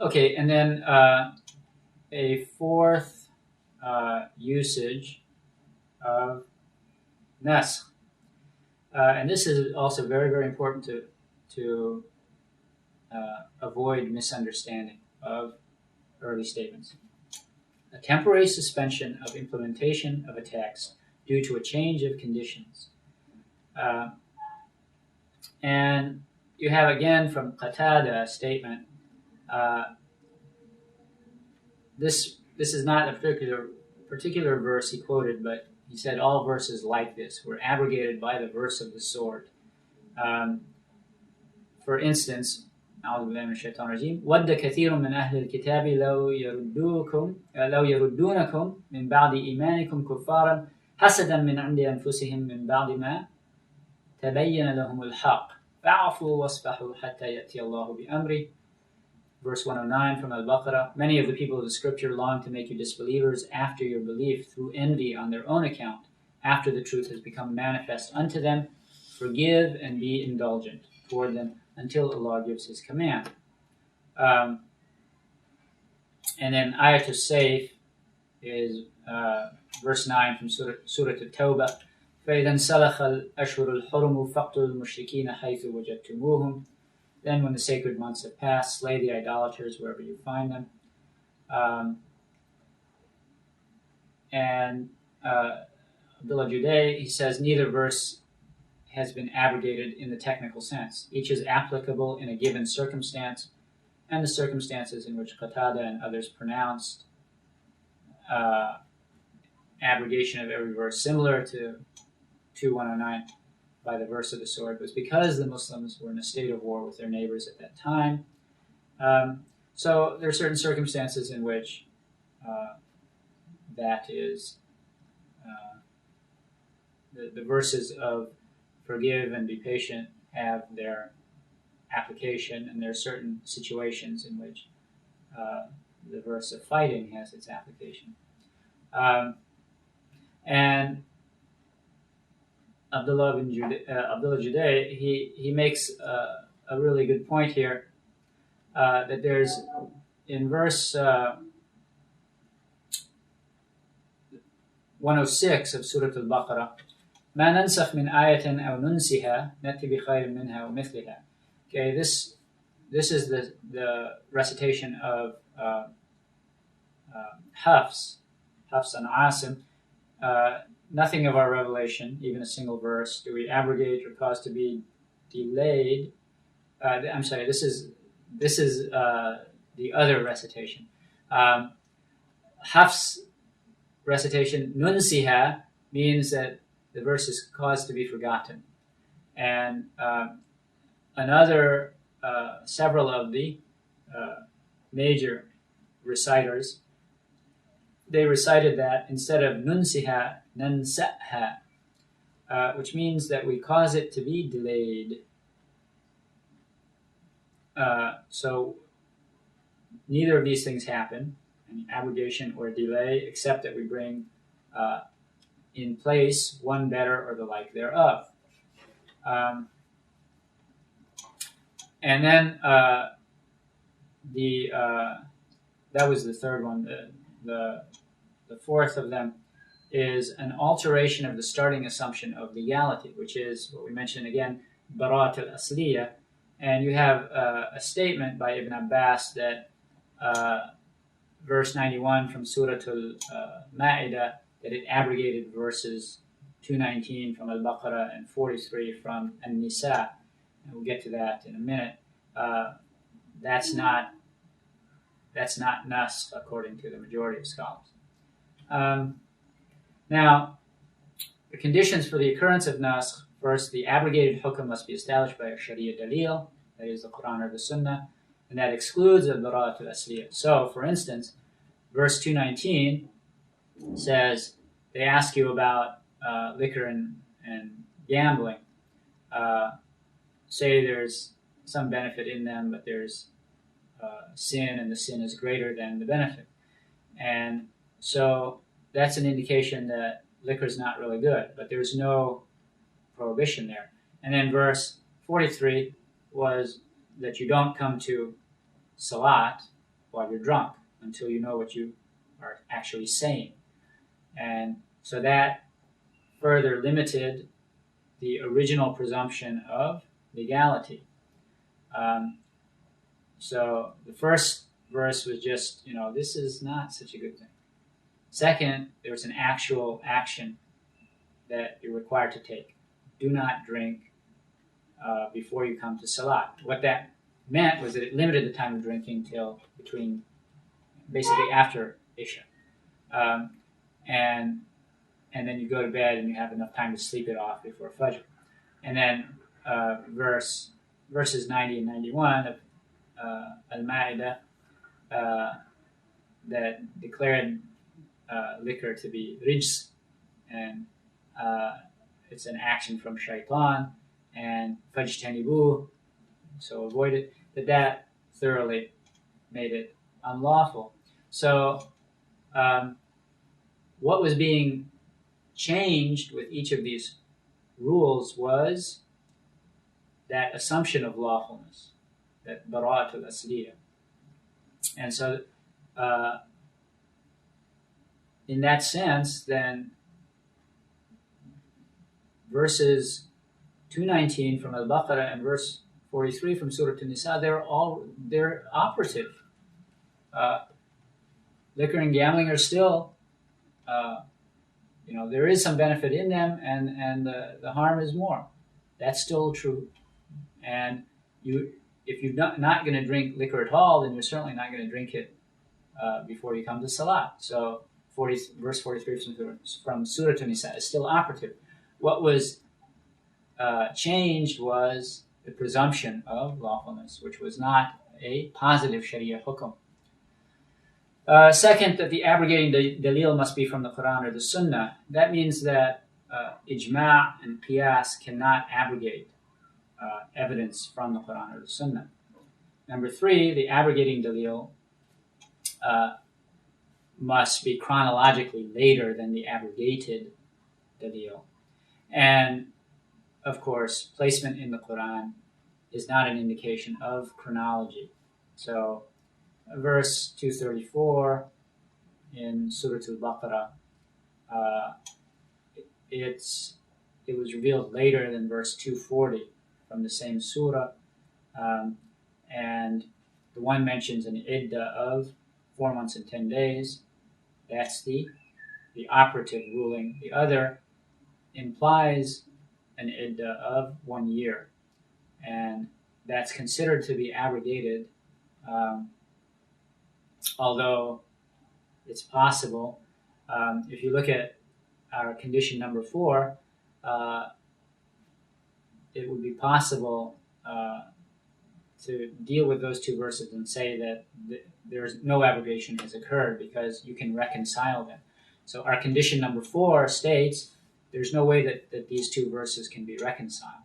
Okay, and then a fourth usage of nasakh. And this is also very, very important to avoid misunderstanding of early statements. A temporary suspension of implementation of a text due to a change of conditions. And you have again from Qatada a statement. This is not a particular verse he quoted, but he said all verses like this were abrogated by the verse of the sword. For instance, أعوذ بالله من الشيطان الرجيم ود كثير من أهل الكتاب لو يردونكم من بعد إيمانكم كفارا حسدا من عند أنفسهم من بعد ما تبين لهم الحق فاعفوا واصفحوا حتى يأتي الله بأمره. Verse 109 from Al-Baqarah, many of the people of the scripture long to make you disbelievers after your belief through envy on their own account. After the truth has become manifest unto them, forgive and be indulgent toward them until Allah gives His command. And then Ayat al-Sayf is verse 9 from Surah At-Tawbah. فَإِذَا انْسَلَخَ الْأَشْهُرُ الْحُرُمُ فَاقْتُلُوا الْمُشْرِكِينَ حَيْثُ وَجَدْتُمُوهُمْ. Then when the sacred months have passed, slay the idolaters wherever you find them. And Abdullah Juday, he says, neither verse has been abrogated in the technical sense. Each is applicable in a given circumstance, and the circumstances in which Qatada and others pronounced abrogation of every verse similar to 2:109 by the verse of the sword was because the Muslims were in a state of war with their neighbors at that time. So there are certain circumstances in which that is the verses of forgive and be patient have their application, and there are certain situations in which the verse of fighting has its application. And Abdullah Juday, he makes a really good point here that there's in verse 106 of Surah Al-Baqarah, ما ننسخ من آية أو ننسها نأتي بخير منها ومثلها. Okay, this is the recitation of Hafs and Asim. Nothing of our revelation, even a single verse, do we abrogate or cause to be delayed. I'm sorry, this is the other recitation. Hafs recitation, nunsiha, means that the verse is caused to be forgotten. And several of the major reciters, they recited that instead of nunsiha, nansa'ha, which means that we cause it to be delayed. So neither of these things happen, any abrogation or delay, except that we bring in place one better or the like thereof. And then that was the third one. The fourth of them is an alteration of the starting assumption of legality, which is what we mentioned again, barat al-asliya. And you have a statement by Ibn Abbas that verse 91 from Surah Al-Ma'idah, that it abrogated verses 219 from Al-Baqarah and 43 from An-Nisa. And we'll get to that in a minute. That's not nasakh according to the majority of scholars. Now, the conditions for the occurrence of nasakh: first, the abrogated hukm must be established by a sharia dalil, that is the Quran or the Sunnah, and that excludes al-bara'at al-asliyah. So, for instance, verse 219 says, they ask you about liquor and gambling. Say there's some benefit in them, but there's sin, and the sin is greater than the benefit. And so that's an indication that liquor is not really good, but there's no prohibition there. And then verse 43 was that you don't come to salat while you're drunk until you know what you are actually saying. And so that further limited the original presumption of legality. So the first verse was just, this is not such a good thing. Second, there's an actual action that you're required to take. Do not drink before you come to Salat. What that meant was that it limited the time of drinking till basically after Isha. And then you go to bed and you have enough time to sleep it off before Fajr. And then verses 90 and 91 of Al-Ma'idah that declared liquor to be rijs, and it's an action from shaitan, and fajtanibu, so avoid it, that thoroughly made it unlawful. So what was being changed with each of these rules was that assumption of lawfulness, that bara'at al-asliyah. And so in that sense, then verses 219 from Al-Baqarah and verse 43 from Surah An-Nisa, they're operative. Liquor and gambling are still, there is some benefit in them, and the harm is more. That's still true. And if you're not going to drink liquor at all, then you're certainly not going to drink it before you come to Salat. So verse 43 from Surah An-Nisa is still operative. What was changed was the presumption of lawfulness, which was not a positive Sharia hukum. Second, that the abrogating dalil must be from the Quran or the Sunnah. That means that ijma' and qiyas cannot abrogate evidence from the Quran or the Sunnah. Number three, the abrogating dalil must be chronologically later than the abrogated dalil. And, of course, placement in the Quran is not an indication of chronology. So, verse 234 in Surah Al-Baqarah, it was revealed later than verse 240 from the same surah, and the one mentions an iddah of 4 months and 10 days. That's the operative ruling. The other implies an iddah of 1 year, and that's considered to be abrogated, although it's possible. If you look at our condition number 4, it would be possible to deal with those two verses and say that there's no abrogation has occurred because you can reconcile them. So our condition number 4 states there's no way that these two verses can be reconciled.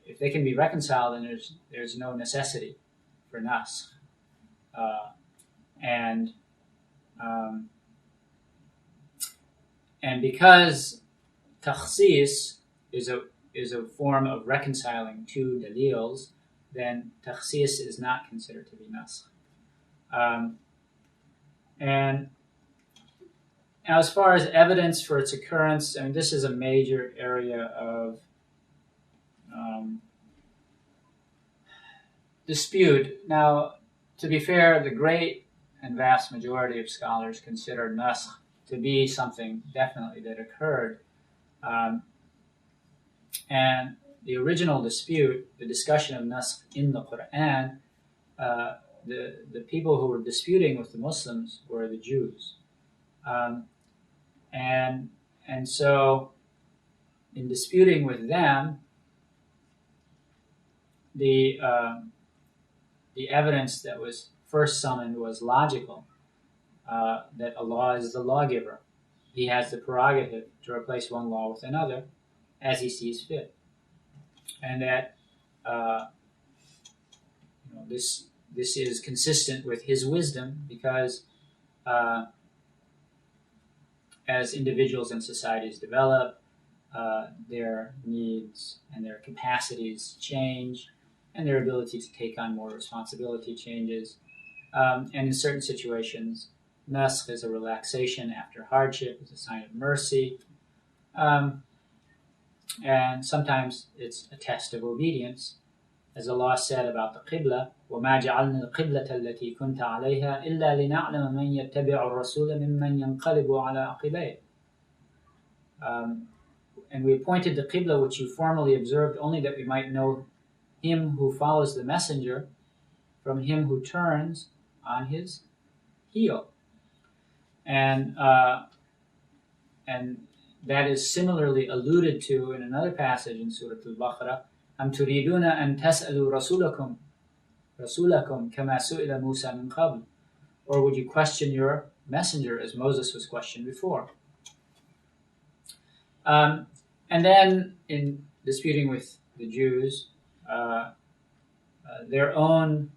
If they can be reconciled, then there's no necessity for naskh. And because takhsis is a form of reconciling two dalils, then takhsis is not considered to be naskh. And now, as far as evidence for its occurrence, I mean, this is a major area of dispute. Now, to be fair, the great and vast majority of scholars consider naskh to be something definitely that occurred. And the original dispute, the discussion of naskh in the Quran, the people who were disputing with the Muslims were the Jews. And so in disputing with them, the evidence that was first summoned was logical, that Allah is the lawgiver. He has the prerogative to replace one law with another as he sees fit. And that this is consistent with his wisdom because as individuals and societies develop, their needs and their capacities change, and their ability to take on more responsibility changes. And in certain situations, naskh is a relaxation after hardship, it's a sign of mercy. And sometimes it's a test of obedience. As Allah said about the Qibla, وَمَا جَعَلْنَا الْقِبْلَةَ الَّتِي كُنْتَ عَلَيْهَا إِلَّا لِنَعْلَمَ مَنْ يَتَّبِعُ الرَّسُولَ مِمَّنْ يَنْقَلِبُ عَلَى عَقِبَيْهِ. And we appointed the Qibla which you formerly observed only that we might know him who follows the messenger from him who turns on his heel. And that is similarly alluded to in another passage in Surah Al-Baqarah. أَمْ تُرِيدُونَ أَن تَسْأَلُوا رَسُولَكُمْ كَمَا سُئِلَ مُوسَى مِنْ قَبْلُ. Or would you question your messenger as Moses was questioned before? And then in disputing with the Jews, their own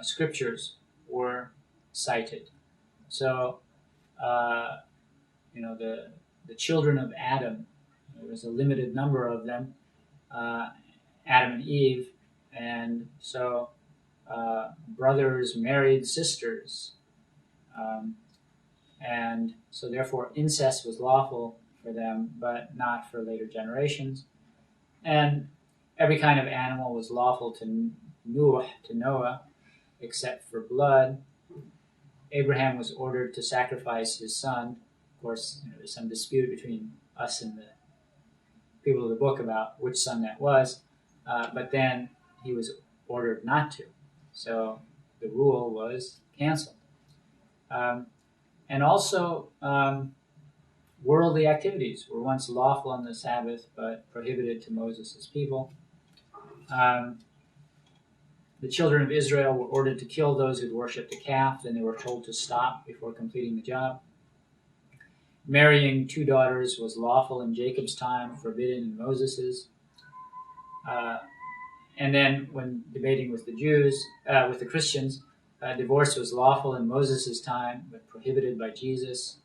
scriptures were cited. So, the children of Adam, there was a limited number of them, Adam and Eve, and so brothers married sisters, and so therefore incest was lawful for them, but not for later generations. And every kind of animal was lawful to Noah, except for blood. Abraham was ordered to sacrifice his son. Of course, there's some dispute between us and the people of the book about which son that was, but then he was ordered not to. So the rule was canceled. And also, worldly activities were once lawful on the Sabbath, but prohibited to Moses' people. The children of Israel were ordered to kill those who worshipped a calf, and they were told to stop before completing the job. Marrying two daughters was lawful in Jacob's time, forbidden in Moses's. And then when debating with the Jews, with the Christians, divorce was lawful in Moses's time, but prohibited by Jesus.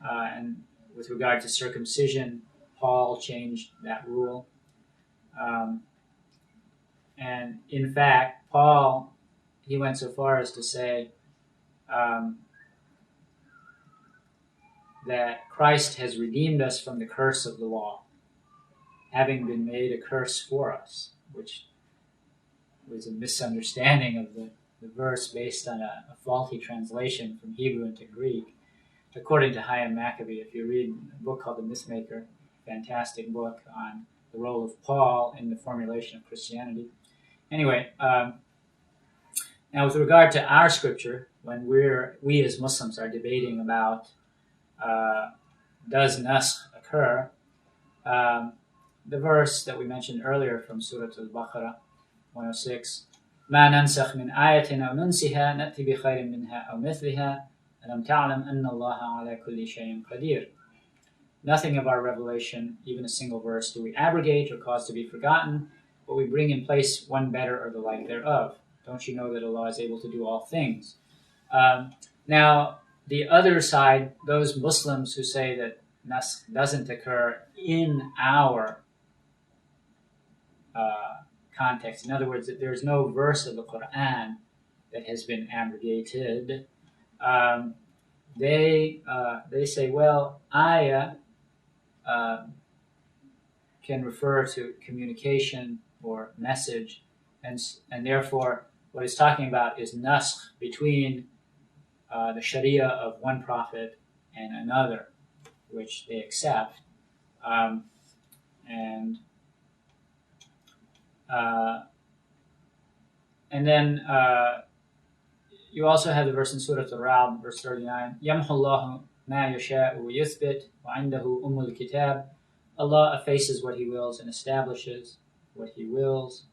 And with regard to circumcision, Paul changed that rule. And in fact, Paul, he went so far as to say that Christ has redeemed us from the curse of the law, having been made a curse for us, which was a misunderstanding of the verse based on a faulty translation from Hebrew into Greek. According to Chaim Maccabee, if you read a book called The Mythmaker, fantastic book on the role of Paul in the formulation of Christianity. Anyway, now with regard to our scripture, when we as Muslims are debating about does naskh occur, the verse that we mentioned earlier from Surah Al-Baqarah 106, ما ننسخ من آية أو ننسها نأتي بخير منها أو مثلها ألم تعلم أن الله على كل شيء قدير. Nothing of our revelation, even a single verse, do we abrogate or cause to be forgotten, but we bring in place one better or the like thereof. Don't you know that Allah is able to do all things? Now, the other side, those Muslims who say that naskh doesn't occur in our context, in other words, that there's no verse of the Quran that has been abrogated, they say, well, ayah can refer to communication or message, and therefore what it's talking about is naskh between the Sharia of one prophet and another, which they accept, and then you also have the verse in Surah Al-Ra'd, verse 39, يَمْحُ اللَّهُ مَا يَشَاءُ وَيُثْبِتُ وَعِنْدَهُ أُمُّ الْكِتَابِ. Allah effaces what He wills and establishes what He wills,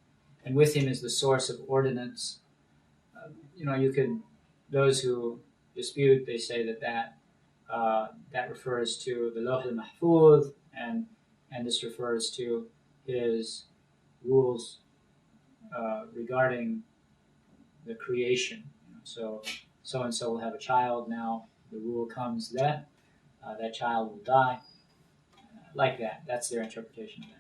and with Him is the source of ordinance. Those who dispute, they say that refers to the Lawh al-Mahfuz, and this refers to His rules regarding the creation. So and so will have a child. Now the rule comes that that child will die. Like that. That's their interpretation of that.